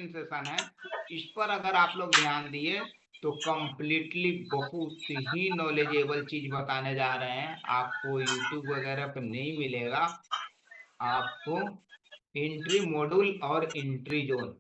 Session है, इस पर अगर आप लोग ध्यान दिए तो कंप्लीटली बहुत ही नॉलेजेबल चीज बताने जा रहे हैं। आपको यूट्यूब वगैरह पर नहीं मिलेगा। आपको एंट्री मॉड्यूल और एंट्री जोन,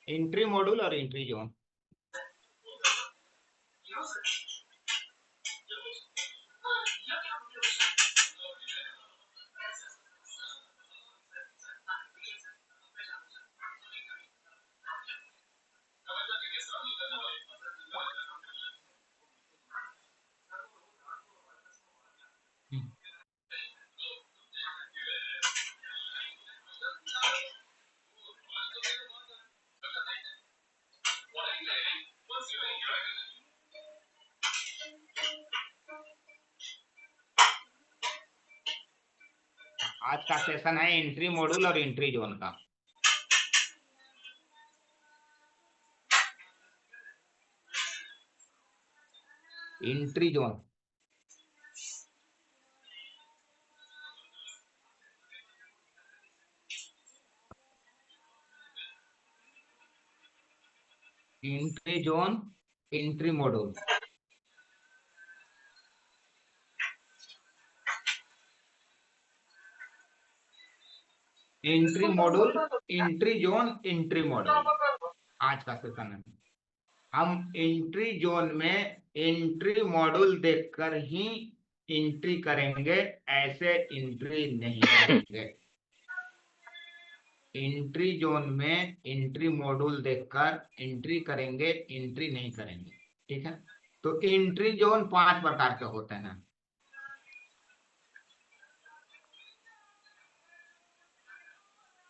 एंट्री मॉड्यूल और एंट्री जोन। आज का सेशन है एंट्री मॉड्यूल और एंट्री जोन का। Entry zone, entry zone, entry module. Entry module, entry zone, entry module आज का सेशन है। हम एंट्री जोन में एंट्री मॉड्यूल देखकर ही एंट्री करेंगे, ऐसे एंट्री नहीं करेंगे। एंट्री जोन में एंट्री मॉड्यूल देखकर एंट्री करेंगे, एंट्री नहीं करेंगे। ठीक है, तो एंट्री जोन 5 प्रकार के होते हैं।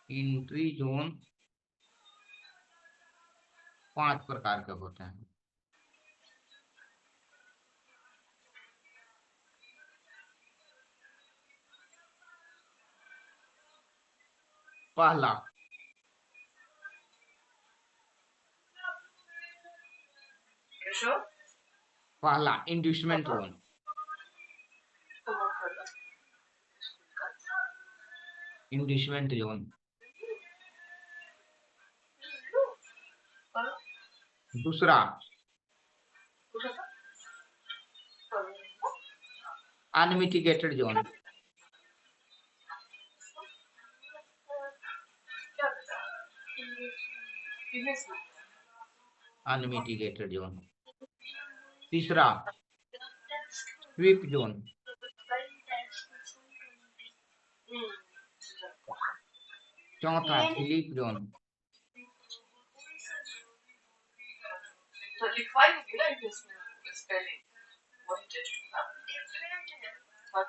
एंट्री जोन 5 प्रकार के होते हैं। पहला, इंड्यूसमेंट जोन। Inducement zone. दूसरा, अनमिटिगेटेड जोन। Unmitigated zone. तीसरा, स्वीप जोन। चौथा, स्लीप जोन।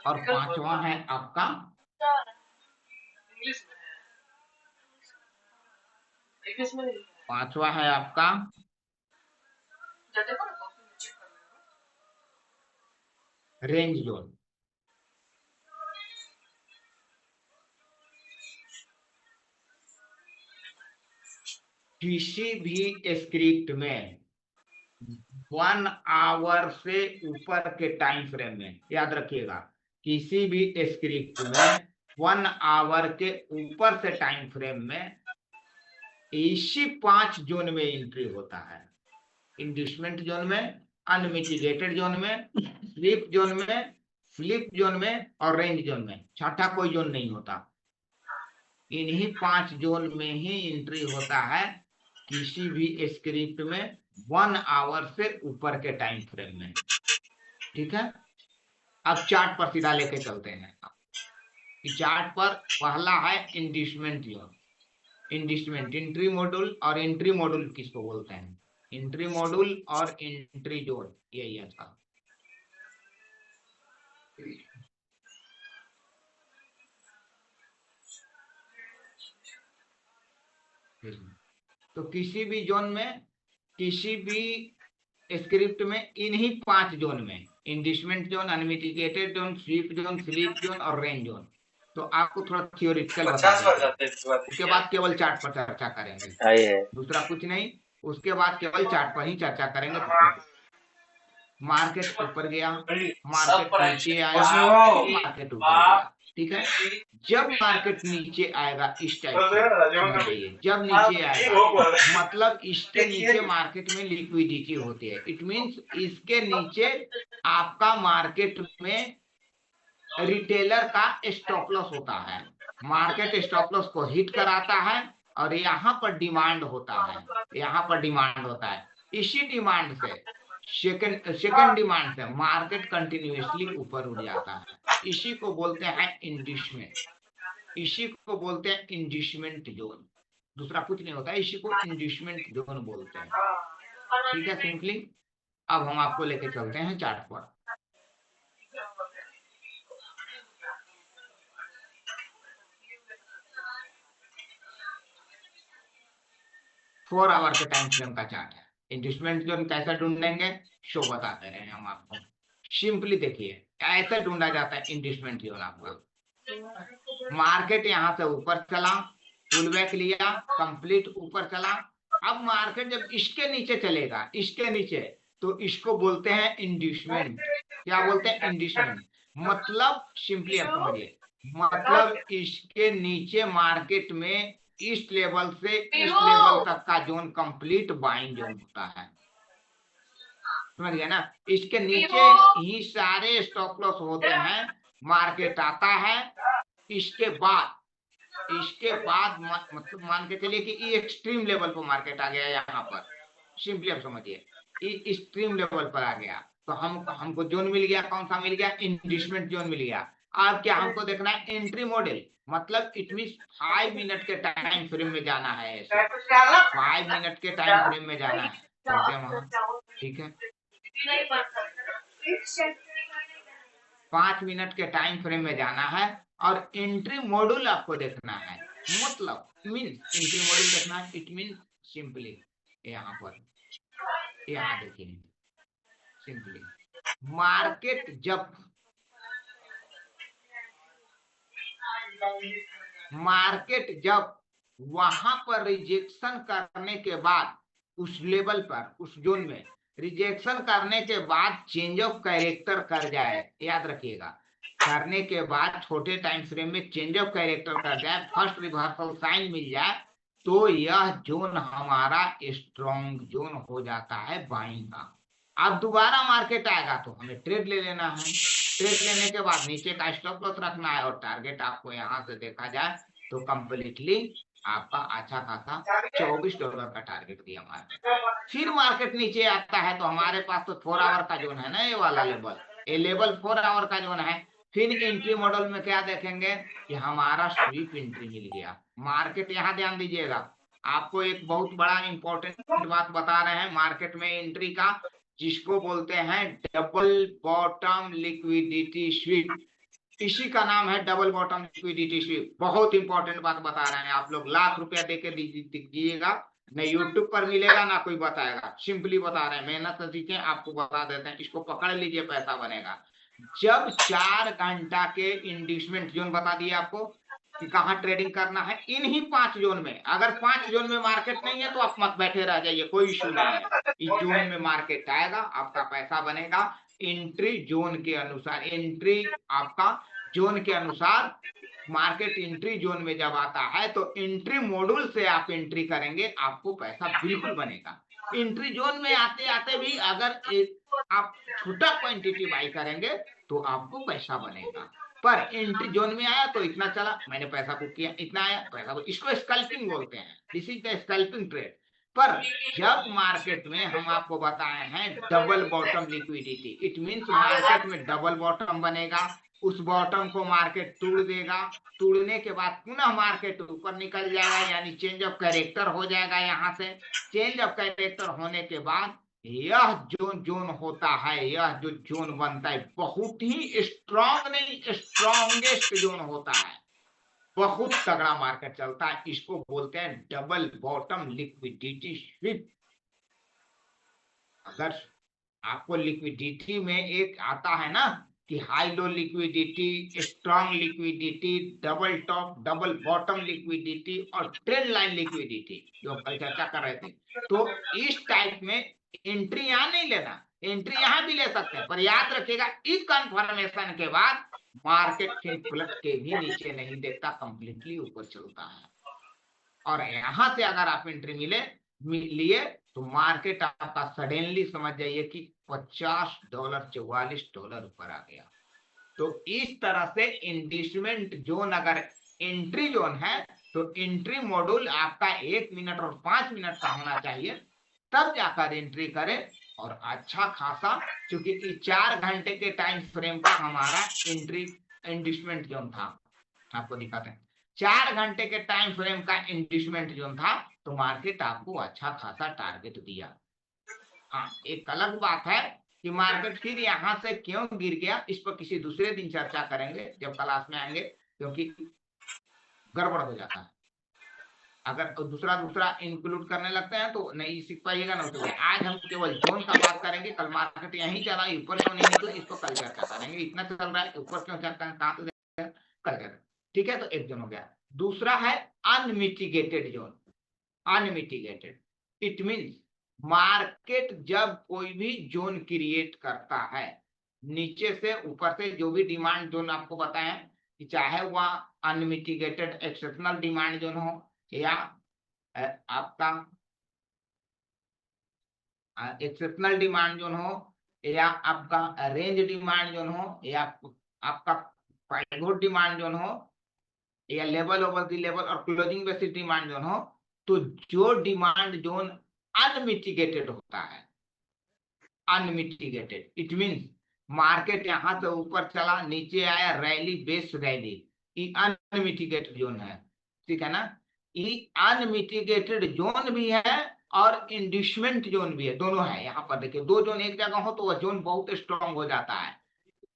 और पांचवा है आपका रेंज जोन। किसी भी स्क्रिप्ट में 1 आवर से ऊपर के टाइम फ्रेम में, याद रखिएगा, किसी भी स्क्रिप्ट में 1 आवर के ऊपर से टाइम फ्रेम में इसी 5 जोन में एंट्री होता है। इंड्यूसमेंट जोन में, अनमिटिगेटेड जोन में, स्लीप जोन में, स्लीप जोन में और रेंज जोन में। छठा कोई जोन नहीं होता। इन्हीं 5 जोन में ही एंट्री होता है किसी भी स्क्रिप्ट में 1 आवर से ऊपर के टाइम फ्रेम में। ठीक है, अब चार्ट पर सीधा लेके चलते हैं। चार्ट पर पहला है inducement zone. Inducement entry module, और एंट्री मॉड्यूल किसको बोलते हैं? एंट्री मॉड्यूल और एंट्री जोन, यही है इसका। तो किसी भी जोन में, किसी भी स्क्रिप्ट में, इन्हीं 5 जोन में, inducement zone, unmitigated zone, sweep zone, sleep zone और रेंज जोन, तो आपको थोड़ा थियोरिटिकल बता देते हैं। उसके बाद केवल चार्ट पर चर्चा करेंगे, दूसरा कुछ नहीं। उसके बाद केवल चार्ट पर ही चर्चा करेंगे। मार्केट ऊपर गया, मार्केट नीचे आया, मार्केट ऊपर गया। ठीक है, जब मार्केट नीचे आएगा इस टाइप से, जब नीचे आएगा मतलब इसके नीचे मार्केट में लिक्विडिटी होती है। इट मींस इसके नीचे आपका मार्केट में रिटेलर का स्टॉप लॉस होता है। मार्केट स्टॉप लॉस को हिट कराता है और यहाँ पर डिमांड होता है, यहाँ पर डिमांड होता है। इसी डिमांड से सेकंड डिमांड से मार्केट कंटिन्यूअसली ऊपर उठ जाता है। इसी को बोलते हैं इंड्यूसमेंट, इसी को बोलते हैं इंड्यूसमेंट जोन। दूसरा कुछ नहीं होता है, इसी को इंड्यूसमेंट जोन बोलते हैं। ठीक है, सिंपली। अब हम आपको लेके चलते हैं चार्ट पर। फोर आवर के टाइम फ्रेम का चार्ट है। इंड्यूसमेंट जोन कैसा ढूंढेंगे, शो बताते रहे हम आपको। सिंपली देखिए, ऐसे ढूंढा जाता है इंड्यूसमेंट जोन आपका। मार्केट यहाँ से ऊपर चला, पुल बैक लिया, कंप्लीट ऊपर चला। अब मार्केट जब इसके नीचे चलेगा, इसके नीचे, तो इसको बोलते हैं इंड्यूसमेंट। क्या बोलते हैं? इंड्यूसमेंट। मतलब सिंपली आप समझिए, मतलब इसके नीचे मार्केट में इस लेवल से इस लेवल तक का जोन कंप्लीट बाइंग जोन होता है। समझ गया ना? इसके नीचे ही सारे स्टॉप लॉस होते हैं। मार्केट आता है, इसके बाद मतलब मान के चलिए कि ये एक्सट्रीम लेवल पर मार्केट आ गया। यहाँ पर सिंपली आप समझिए, एक्सट्रीम लेवल पर आ गया तो हमको जोन मिल गया। कौन सा मिल गया? इंड्यूसमेंट जोन मिल गया। अब क्या हमको देखना है? Entry model. मतलब इट मीन 5 मिनट के टाइम फ्रेम में जाना है। ऐसे 5 मिनट के टाइम फ्रेम में जाना है। चलते हैं वहां। ठीक है, 5 मिनट के टाइम फ्रेम में जाना है और एंट्री मॉड्यूल आपको देखना है। मतलब मीन्स एंट्री मॉड्यूल देखना है, इट मीन्स सिंपली यहाँ पर, यहाँ देखिए, सिंपली मार्केट जब वहां पर रिजेक्शन करने के बाद, उस लेवल पर, उस जोन में रिजेक्शन करने के बाद चेंज ऑफ कैरेक्टर कर जाए, याद रखिएगा, करने के बाद छोटे टाइम फ्रेम में चेंज ऑफ कैरेक्टर कर जाए, फर्स्ट रिवर्सल साइन मिल जाए, तो यह जोन हमारा स्ट्रॉन्ग जोन हो जाता है बाइंग का। अब दोबारा मार्केट आएगा तो हमें ट्रेड ले लेना है। ट्रेड लेने के बाद नीचे का स्टॉप लॉस रखना है और टारगेट आपको यहाँ से देखा जाए तो कंप्लीटली आपका अच्छा खासा $24 का टारगेट दिया मार्केट। फिर मार्केट नीचे आता है तो हमारे पास तो 4 आवर का जोन है ना, ये वाला लेवल, ये लेवल 4 आवर का जोन है। फिर एंट्री मॉडल में क्या देखेंगे कि हमारा स्वीप एंट्री मिल गया। मार्केट यहाँ ध्यान दीजिएगा, आपको एक बहुत बड़ा इंपॉर्टेंट बात बता रहे हैं मार्केट में एंट्री का, जिसको बोलते हैं डबल बॉटम लिक्विडिटी स्वीप। इसी का नाम है डबल बॉटम लिक्विडिटी स्वीप। बहुत इंपॉर्टेंट बात बता रहे हैं, आप लोग लाख रुपया देके दीजिएगा, न यूट्यूब पर मिलेगा ना कोई बताएगा। सिंपली बता रहे हैं, मेहनत से सीखें, आपको बता देते हैं, इसको पकड़ लीजिए, पैसा बनेगा। जब 4 घंटा के इंड्यूसमेंट जोन बता दिए आपको कि कहाँ ट्रेडिंग करना है, इन्हीं 5 जोन में। अगर 5 जोन में मार्केट नहीं है तो आप मत बैठे रह जाइए, कोई इशू नहीं है। इस जोन में मार्केट आएगा, आपका पैसा बनेगा। एंट्री जोन के अनुसार, एंट्री आपका जोन के अनुसार, मार्केट एंट्री जोन में जब आता है तो एंट्री मॉड्यूल से आप एंट्री करेंगे, आपको पैसा बिल्कुल बनेगा। एंट्री जोन में आते आते भी अगर आप छोटा क्वांटिटी बाई करेंगे तो आपको पैसा बनेगा। पर एंट्री जोन में आया तो इतना चला, मैंने पैसा बुक किया, इतना आया पैसा बुक, इसको स्कैल्पिंग बोलते हैं। This is the scalping trade. पर जब मार्केट में हम आपको बताए हैं double bottom liquidity, it means market में डबल बॉटम बनेगा, उस बॉटम को मार्केट तोड़ देगा, तोड़ने के बाद पुनः मार्केट ऊपर निकल जाएगा, यानी चेंज ऑफ कैरेक्टर हो जाएगा। यहाँ से चेंज ऑफ कैरेक्टर होने के बाद यह जो जोन होता है, यह जो जोन बनता है बहुत ही स्ट्रॉन्ग नहीं, स्ट्रॉन्गेस्ट जोन होता है, बहुत तगड़ा मार्केट चलता है। इसको बोलते हैं डबल बॉटम लिक्विडिटी स्विप। अगर आपको लिक्विडिटी में एक आता है ना कि high low liquidity, strong liquidity, double top double bottom liquidity और ट्रेंड लाइन लिक्विडिटी, जो हम कल चर्चा कर रहे थे, तो इस टाइप में एंट्री यहां नहीं लेना, एंट्री यहां भी ले सकते हैं, पर याद रखिएगा इस कंफर्मेशन के बाद मार्केट फिर पलट के भी नीचे नहीं देखता, कंप्लीटली ऊपर चलता है। और यहां से अगर आप एंट्री लिए तो मार्केट आपका सडनली समझ जाइए कि $50 $44 ऊपर आ गया। तो इस तरह से इंडस्ट्रीमेंट जोन अगर एंट्री जोन है तो एंट्री मॉड्यूल आपका 1 मिनट और 5 मिनट का होना चाहिए, तब जाकर एंट्री करें। और अच्छा खासा, क्योंकि 4 घंटे के टाइम फ्रेम का हमारा एंट्री इंडस्ट्रीमेंट जोन था, आपको दिखाते हैं 4 घंटे के टाइम फ्रेम का इंडस्ट्रीमेंट जोन था, तो मार्केट आपको अच्छा खासा टारगेट दिया। हाँ, एक अलग बात है कि मार्केट फिर यहाँ से क्यों गिर गया, इस पर किसी दूसरे दिन चर्चा करेंगे जब क्लास में आएंगे, क्योंकि गड़बड़ हो जाता है। अगर तो दूसरा इंक्लूड करने लगते हैं तो नहीं सीख पाइएगा ना। तो आज हम केवल जोन का बात करेंगे, कल मार्केट यहीं चला, ऊपर क्यों नहीं निकला, इसको कल चर्चा करेंगे। इतना चल रहा है, ऊपर क्यों चलता है, कहाँ तो कल चल। ठीक है, तो एक जोन हो गया। दूसरा है unmitigated zone. Unmitigated it means market जब कोई भी जोन क्रिएट करता है, नीचे से ऊपर से जो भी डिमांड जोन आपको बताया कि चाहे वह अनमिटिगेटेड एक्सेप्शनल डिमांड जोन हो या आपका एक्सेप्शनल डिमांड जोन हो या आपका रेंज डिमांड जोन हो या आपका पाइवोट डिमांड जोन हो या लेवल ओवर द लेवल और क्लोजिंग बेसिस डिमांड जोन हो, तो जो डिमांड जोन अनमिटिगेटेड होता है, अनमिटिगेटेड इट मींस मार्केट यहां से ऊपर चला, नीचे आया, रैली बेस रैली, ये अनमिटिगेटेड जोन है। ठीक है ना, ये अनमिटिगेटेड जोन भी है और इंड्यूसमेंट जोन भी है, दोनों है। यहाँ पर देखिए, दो जोन एक जगह हो तो वह जोन बहुत स्ट्रांग हो जाता है,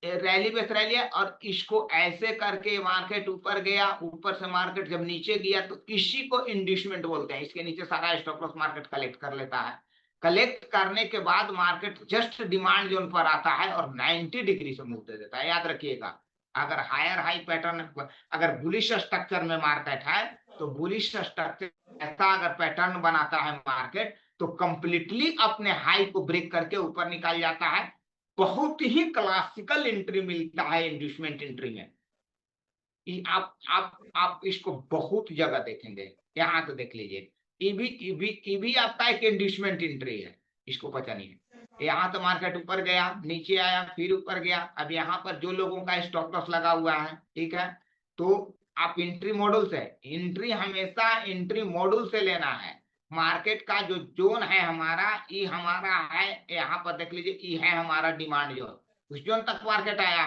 रैली बेस रैली है। और इसको ऐसे करके मार्केट ऊपर गया, ऊपर से मार्केट जब नीचे गया तो इसी को इंड्यूसमेंट बोलते हैं। इसके नीचे सारा स्टॉप लॉस मार्केट कलेक्ट कर लेता है, कलेक्ट करने के बाद मार्केट जस्ट डिमांड जोन पर आता है और 90 डिग्री से मूव दे देता है। याद रखिएगा, अगर हायर हाई पैटर्न, अगर बुलिश स्ट्रक्चर में मार्केट है तो बुलिश स्ट्रक्चर ऐसा अगर पैटर्न बनाता है मार्केट, तो कंप्लीटली अपने हाई को ब्रेक करके ऊपर निकल जाता है। बहुत ही क्लासिकल एंट्री मिलता है इंड्यूसमेंट एंट्री में। आप इसको बहुत जगह देखेंगे, यहाँ तो देख लीजिए, ईबी आपका एक इंड्यूसमेंट एंट्री है, इसको पता नहीं है। यहाँ तो मार्केट ऊपर गया, नीचे आया, फिर ऊपर गया। अब यहाँ पर जो लोगों का स्टॉप लॉस लगा हुआ है, ठीक है, तो आप एंट्री मॉड्यूल से, एंट्री हमेशा एंट्री मॉड्यूल से लेना है। मार्केट का जो जोन है हमारा, ये हमारा है, यहाँ पर देख लीजिए, ये है हमारा डिमांड जोन। उस जोन तक मार्केट आया,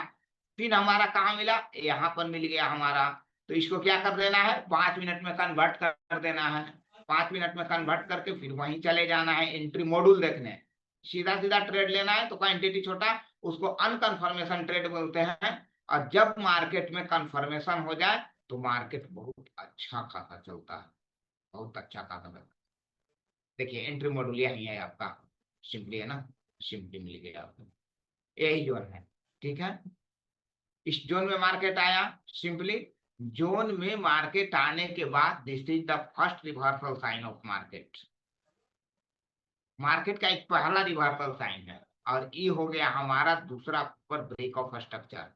फिर हमारा कहाँ मिला, यहाँ पर मिल गया हमारा। तो इसको क्या कर देना है, 5 मिनट में कन्वर्ट कर देना है, 5 मिनट में कन्वर्ट करके फिर वहीं चले जाना है एंट्री मॉड्यूल देखने। सीधा सीधा ट्रेड लेना है तो क्वांटिटी छोटा, उसको अनकन्फर्मेशन ट्रेड बोलते हैं। और जब मार्केट में कन्फर्मेशन हो जाए तो मार्केट बहुत अच्छा खासा चलता है, बहुत अच्छा खासा चलता है। देखिए एंट्री मॉड्यूल यही है आपका, सिंपली है ना, सिंपली मिल गया आपको, यही जोन है। ठीक है, इस जोन में मार्केट आया, सिंपली जोन में मार्केट आने के बाद this is the first reversal sign of market. Market का एक पहला रिवर्सल साइन है, और ये हो गया हमारा दूसरा ऊपर ब्रेक ऑफ स्ट्रक्चर।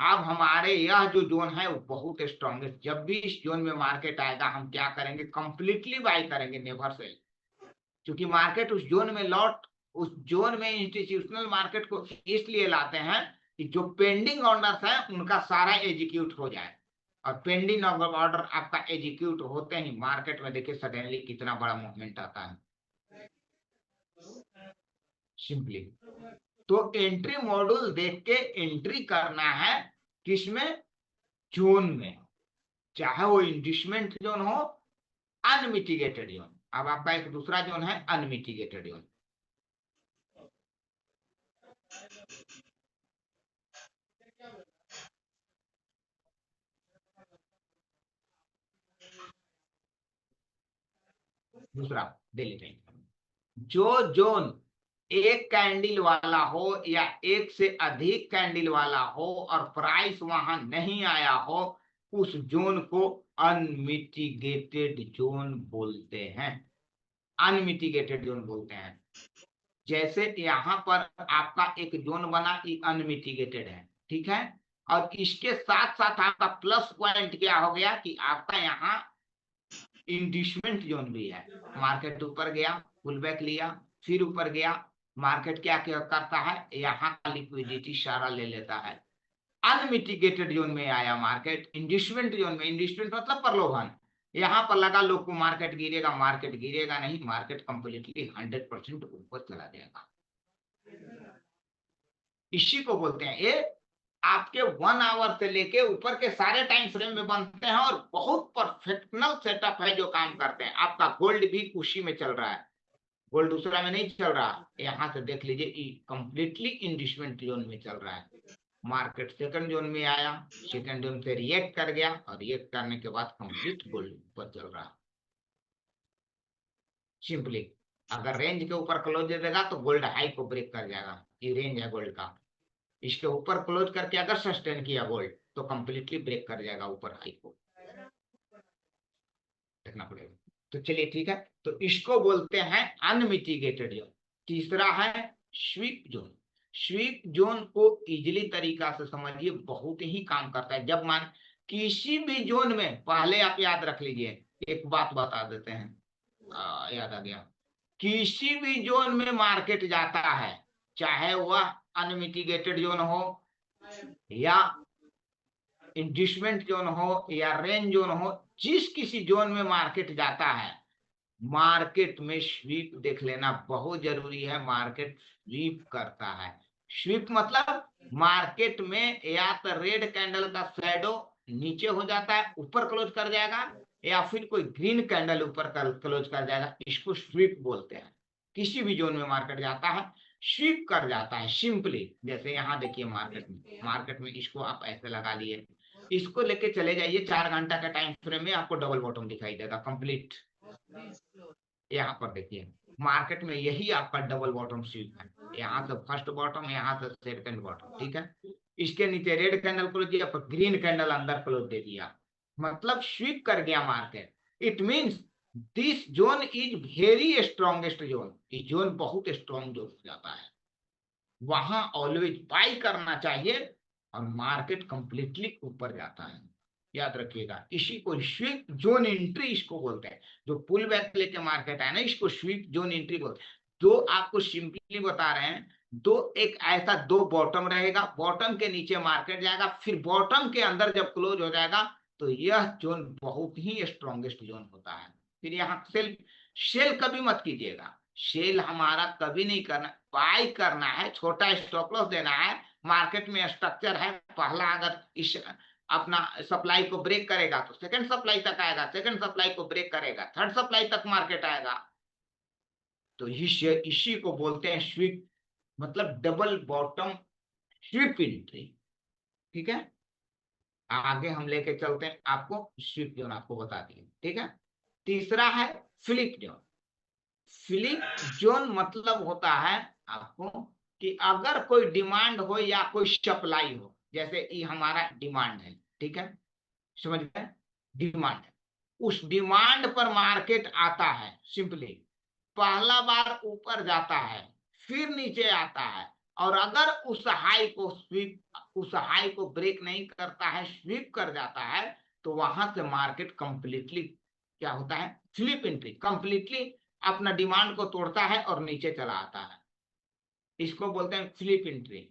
अब हमारे यह जो जोन है वो बहुत स्ट्रॉन्गेस्ट। जब भी इस जोन में मार्केट आएगा हम क्या करेंगे, कंप्लीटली बाय करेंगे, नेवर सेल। क्योंकि मार्केट उस जोन में उस जोन में इंस्टीट्यूशनल मार्केट को इसलिए लाते हैं कि जो पेंडिंग ऑर्डर्स है उनका सारा एग्जीक्यूट हो जाए। और पेंडिंग ऑर्डर आपका एग्जीक्यूट होते ही मार्केट में देखिए सडनली कितना बड़ा मूवमेंट आता है सिंपली। तो एंट्री मॉड्यूल देख के एंट्री करना है किसमें, जोन में, चाहे वो इंड्यूसमेंट जोन हो, अनमिटिगेटेड जोन। अब आपका एक दूसरा जोन है अनमिटिगेटेड जोन। दूसरा दे लेते हैं, जो जोन एक कैंडल वाला हो या एक से अधिक कैंडल वाला हो और प्राइस वहां नहीं आया हो, उस जोन को अनमिटिगेटेड जोन बोलते हैं। अनमिटिगेटेड जोन बोलते हैं। जैसे यहाँ पर आपका एक जोन बना, ये अनमिटिगेटेड है, ठीक है। और इसके साथ साथ आपका प्लस पॉइंट क्या हो गया कि आपका यहाँ इंड्यूसमेंट जोन भी है। मार्केट ऊपर गया, पुल बैक लिया, फिर ऊपर गया, मार्केट क्या क्या करता है, यहाँ का लिक्विडिटी सारा ले लेता है। अनमिटिगेटेड जोन में आया मार्केट, इंड्यूसमेंट जोन में, इंड्यूसमेंट मतलब प्रलोभन, यहाँ पर लगा लोग को मार्केट गिरेगा, मार्केट गिरेगा नहीं, मार्केट कंप्लीटली 100% ऊपर चला जाएगा। इसी को बोलते हैं ये आपके 1 आवर से लेके ऊपर के सारे टाइम फ्रेम में बनते हैं और बहुत परफेक्शनल सेटअप है जो काम करते हैं। आपका गोल्ड भी उसी में चल रहा है, गोल्ड दूसरा में नहीं चल रहा। यहाँ से देख लीजिए कंप्लीटली इंड्यूसमेंट जोन में चल रहा है। मार्केट सेकंड जोन में आया, सेकंड जोन से रिएक्ट कर गया और रिएक्ट करने के बाद कंप्लीट गोल्ड ऊपर चल रहा है। सिंपली अगर रेंज के ऊपर क्लोज दे देगा तो गोल्ड हाई को ब्रेक कर जाएगा, ये रेंज है गोल्ड का। इसके ऊपर क्लोज करके अगर सस्टेन किया गोल्ड तो कंप्लीटली ब्रेक कर जाएगा ऊपर हाई को, देखना पड़ेगा। तो चलिए ठीक है, तो इसको बोलते हैं अनमिटिगेटेड जोन। तीसरा है स्वीप जोन। स्वीप जोन को इजिली तरीका से समझिए, बहुत ही काम करता है। जब मान किसी भी जोन में, पहले आप याद रख लीजिए, एक बात बता देते हैं, याद आ गया, किसी भी जोन में मार्केट जाता है, चाहे वह अनमिटिगेटेड जोन हो या इंड्यूसमेंट जोन हो या रेंज जोन हो, जिस किसी जोन में मार्केट जाता है, मार्केट में स्वीप देख लेना बहुत जरूरी है। मार्केट स्वीप करता है। स्वीप मतलब मार्केट में या तो रेड कैंडल का शैडो नीचे हो जाता है, ऊपर क्लोज कर जाएगा, या फिर कोई ग्रीन कैंडल ऊपर क्लोज कर जाएगा, इसको स्वीप बोलते हैं। किसी भी जोन में मार्केट जाता है स्वीप कर जाता है सिंपली। जैसे यहाँ देखिए मार्केट में इसको आप ऐसे लगा लिए, इसको लेके चले जाइए 4 घंटा का टाइम फ्रेम में, आपको डबल बॉटम दिखाई देगा कंप्लीट। यहाँ पर देखिए मार्केट में यही आपका डबल बॉटम स्वीप है, यहाँ से फर्स्ट बॉटम, यहाँ से सेकंड बॉटम, ठीक है। इसके नीचे रेड कैंडल क्लोज दिया, पर ग्रीन कैंडल अंदर क्लोज दे दिया, मतलब स्वीप कर गया market. It means this zone is very strongest zone. ये जोन बहुत स्ट्रॉन्ग जोन हो जाता है, वहां ऑलवेज बाई करना चाहिए और मार्केट कंप्लीटली ऊपर जाता है। याद रखिएगा, इसी को स्वीप जोन एंट्री इसको बोलते हैं। जो पुल बैक लेके मार्केट है ना, इसको स्वीप जोन एंट्री बोलते हैं। दो आपको सिंपली बता रहे हैं, दो एक ऐसा दो बॉटम रहेगा, बॉटम के नीचे मार्केट जाएगा, फिर बॉटम के अंदर जब क्लोज हो जाएगा तो यह जोन बहुत ही स्ट्रॉन्गेस्ट जोन होता है। फिर यहाँ सेल सेल कभी मत कीजिएगा, सेल हमारा कभी नहीं करना, बाय करना है, छोटा स्टॉप लॉस देना है। मार्केट में स्ट्रक्चर है, पहला अगर इस अपना सप्लाई को ब्रेक करेगा तो सेकंड सप्लाई तक आएगा, सेकंड सप्लाई को ब्रेक करेगा, थर्ड सप्लाई तक मार्केट आएगा। तो इसी को बोलते हैं स्वीप, मतलब डबल बॉटम स्वीप एंट्री, ठीक है। आगे हम लेके चलते हैं, आपको स्वीप जोन आपको बता दिए, ठीक है। तीसरा है फ्लिप जोन। फ्लिप जोन मतलब होता है आपको कि अगर कोई डिमांड हो या कोई सप्लाई हो, जैसे ये हमारा डिमांड है, ठीक है, समझ गए, डिमांड है, उस डिमांड पर मार्केट आता है, सिंपली पहला बार ऊपर जाता है, फिर नीचे आता है, और अगर उस हाई को ब्रेक नहीं करता है, स्वीप कर जाता है, तो वहां से मार्केट कंप्लीटली क्या होता है, फ्लिप एंट्री, कंप्लीटली अपना डिमांड को तोड़ता है और नीचे चला आता है। इसको बोलते हैं फ्लिप एंट्री।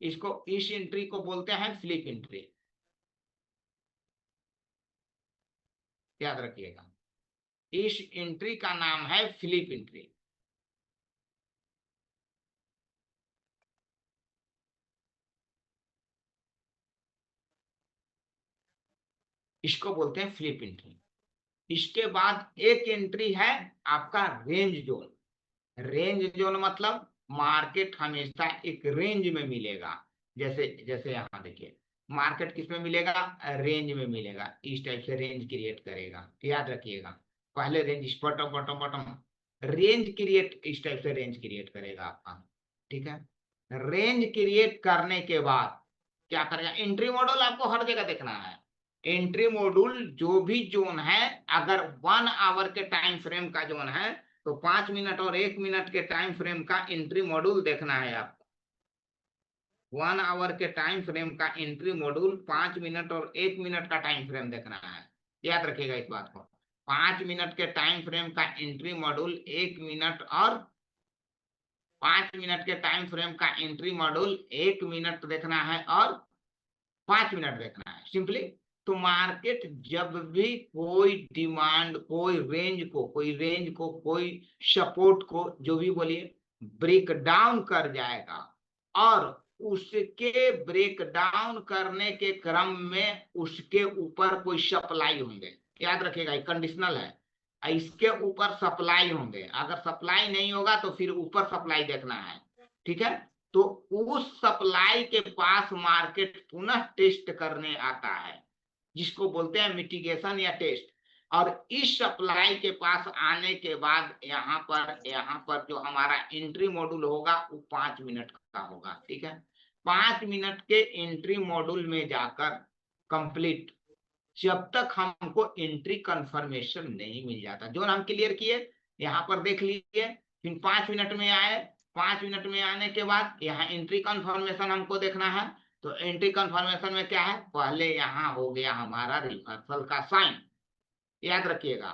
इसको, इस एंट्री को बोलते हैं फ्लिप एंट्री। याद रखिएगा। इस एंट्री का नाम है फ्लिप एंट्री। इसको बोलते हैं फ्लिप एंट्री। इसके बाद एक एंट्री है आपका रेंज जोन। रेंज जोन मतलब मार्केट हमेशा एक रेंज में मिलेगा। जैसे जैसे यहाँ देखिए, मार्केट किस में मिलेगा? रेंज में मिलेगा। इस टाइप से रेंज क्रिएट करेगा, याद रखिएगा। पहले range bottom bottom bottom, range create, इस टाइप से रेंज क्रिएट करेगा आपका। ठीक है। रेंज क्रिएट करने के बाद क्या करेगा? एंट्री मॉडल आपको हर जगह देखना है। एंट्री मॉड्यूल जो भी जोन है, अगर 1 आवर के टाइम फ्रेम का जोन है तो 5 मिनट और 1 मिनट के टाइम फ्रेम का एंट्री मॉड्यूल देखना है आपको। 1 आवर के टाइम फ्रेम का एंट्री मॉड्यूल, 5 मिनट और 1 मिनट का टाइम फ्रेम देखना है। याद रखिएगा इस बात को। 5 मिनट के टाइम फ्रेम का एंट्री मॉड्यूल, 1 मिनट और 5 मिनट के टाइम फ्रेम का एंट्री मॉड्यूल, 1 मिनट देखना है और 5 मिनट देखना है सिंपली। तो मार्केट जब भी कोई डिमांड, कोई रेंज को कोई सपोर्ट को, जो भी बोलिए, ब्रेक डाउन कर जाएगा, और उसके ब्रेक डाउन करने के क्रम में उसके ऊपर कोई सप्लाई होंगे। याद रखिएगा, कंडीशनल है। इसके ऊपर सप्लाई होंगे, अगर सप्लाई नहीं होगा तो फिर ऊपर सप्लाई देखना है। ठीक है। तो उस सप्लाई के पास मार्केट पुनः टेस्ट करने आता है, जिसको बोलते हैं मिटिगेशन या टेस्ट। और इस सप्लाई के पास आने के बाद यहाँ पर जो हमारा एंट्री मॉड्यूल होगा वो 5 मिनट का होगा। ठीक है। 5 मिनट के एंट्री मॉड्यूल में जाकर कंप्लीट, जब तक हमको एंट्री कंफर्मेशन नहीं मिल जाता। जो हम क्लियर किए यहाँ पर देख लीजिए, फिर 5 मिनट में आए। 5 मिनट में आने के बाद यहाँ एंट्री कंफर्मेशन हमको देखना है। तो एंट्री कंफर्मेशन में क्या है? पहले यहाँ हो गया हमारा रिवर्सल का साइन। याद रखिएगा,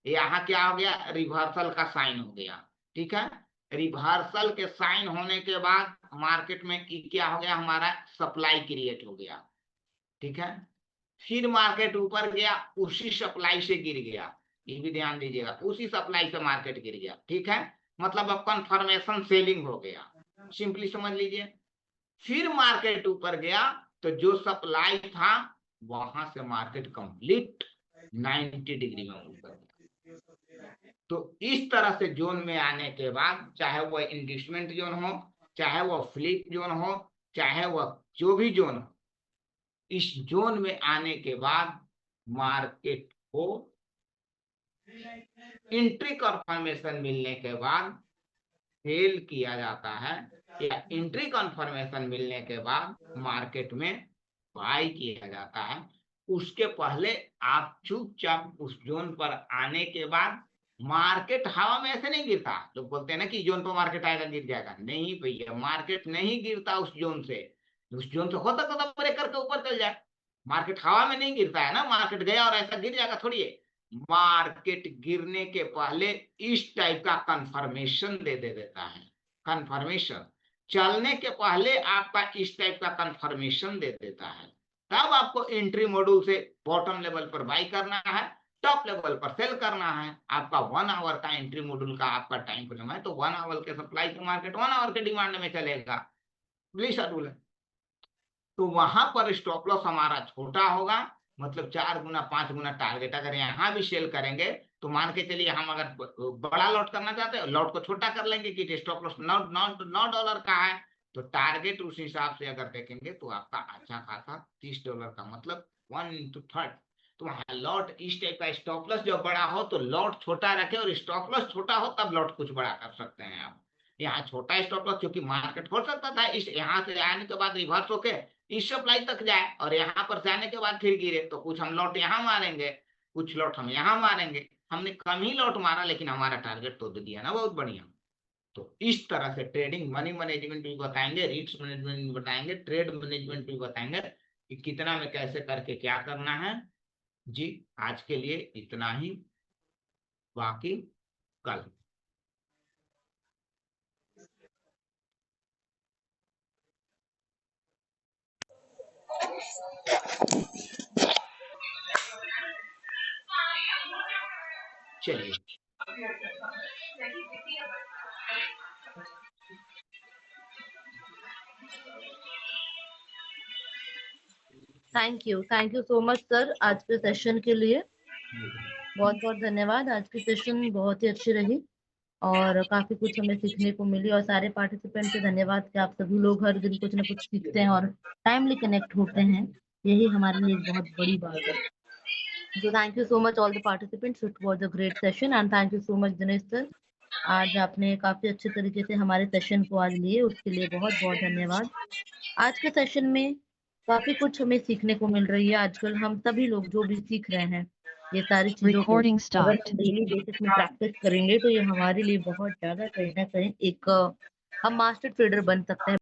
यहाँ क्या हो गया? रिवर्सल का साइन हो गया। ठीक है। रिवर्सल के साइन होने के बाद मार्केट में क्या हो गया? हमारा सप्लाई क्रिएट हो गया। ठीक है। फिर मार्केट ऊपर गया, उसी सप्लाई से गिर गया। ये भी ध्यान दीजिएगा, उसी सप्लाई से मार्केट गिर गया। ठीक है। मतलब अब कंफर्मेशन सेलिंग हो गया, सिंपली समझ लीजिए। फिर मार्केट ऊपर गया तो जो सप्लाई था वहां से मार्केट कंप्लीट 90 डिग्री में ऊपर गया। तो इस तरह से जोन में आने के बाद, चाहे वह इंडस्ट्रीमेंट जोन हो, चाहे वह फ्लिप जोन हो, चाहे वह जो भी जोन हो, इस जोन में आने के बाद मार्केट को एंट्री कंफर्मेशन मिलने के बाद सेल किया जाता है, या एंट्री कंफर्मेशन मिलने के बाद मार्केट में बाई किया जाता है। उसके पहले आप चुपचाप उस जोन पर आने के बाद, मार्केट हवा में ऐसे नहीं गिरता। लोग बोलते हैं ना कि जोन पर मार्केट आएगा गिर जाएगा। नहीं भैया, मार्केट नहीं गिरता उस जोन से। उस जोन से होता तो ब्रेक करके ऊपर चल जाए। मार्केट हवा में नहीं गिरता है ना, मार्केट गया और ऐसा गिर जाएगा थोड़ी है। मार्केट गिरने के पहले इस टाइप का कंफर्मेशन दे देता है। कंफर्मेशन चलने के पहले आपका इस टाइप का कंफर्मेशन दे देता है। तब आपको एंट्री मॉड्यूल से बॉटम लेवल पर बाई करना है, टॉप लेवल पर सेल करना है। आपका 1 आवर का एंट्री मॉड्यूल का आपका टाइम फ्रेम है, तो 1 आवर के सप्लाई से मार्केट 1 आवर के डिमांड में चलेगा। प्लीज रूल है। तो वहां पर स्टॉप लॉस हमारा छोटा होगा, मतलब 4 गुना 5 गुना टारगेट। अगर यहाँ भी सेल करेंगे तो मान के चलिए, हम अगर बड़ा लॉट करना चाहते हैं, लॉट को छोटा कर लेंगे कि स्टॉप लॉस 9 डॉलर का है, तो टारगेट उस हिसाब से अगर देखेंगे तो आपका अच्छा खासा $30 का, मतलब 1 into 3rd। तो वहाँ लॉट इस टाइप का, स्टॉप लॉस जब बड़ा हो तो लॉट छोटा रखे, और स्टॉप लॉस छोटा हो तब लॉट कुछ बड़ा कर सकते हैं आप। यहाँ छोटा स्टॉप लॉस, क्योंकि मार्केट हो सकता था इस यहाँ से आने के बाद रिवर्स होके इस सप्लाई तक जाए, और यहाँ पर जाने के बाद फिर गिरे, तो कुछ हम लॉट यहाँ मारेंगे, कुछ लॉट हम यहाँ मारेंगे। हमने कम ही लॉट मारा, लेकिन हमारा टारगेट तो दे दिया ना, बहुत बढ़िया। तो इस तरह से ट्रेडिंग मनी मैनेजमेंट भी बताएंगे, रिस्क मैनेजमेंट भी बताएंगे, ट्रेड मैनेजमेंट भी बताएंगे कि कितना में कैसे करके क्या करना है। जी, आज के लिए इतना ही, बाकी कल। चलिए। Thank you so much sir आज के सेशन के लिए। बहुत बहुत धन्यवाद। आज की सेशन बहुत ही अच्छी रही और काफी कुछ हमें सीखने को मिली, और सारे पार्टिसिपेंट से धन्यवाद कि आप सभी लोग हर दिन कुछ ना कुछ सीखते हैं और टाइमली कनेक्ट होते हैं। यही हमारे लिए एक बहुत बड़ी बात है। So thank you so much all the participants. It was a great session and thank you so much Dinesh sir. आज आपने काफी अच्छे तरीके से हमारे सेशन को आज लिए, उसके लिए बहुत बहुत धन्यवाद। आज के सेशन में काफी कुछ हमें सीखने को मिल रही है। आजकल हम सभी लोग जो भी सीख रहे हैं, ये सारी चीजों को Recording अगर stopped. हम डेली बेसिस में प्रैक्टिस करेंगे तो ये हमारे लिए बहुत ज्यादा कहीं ना कहीं एक हम मास्टर ट्रेडर बन सकते हैं।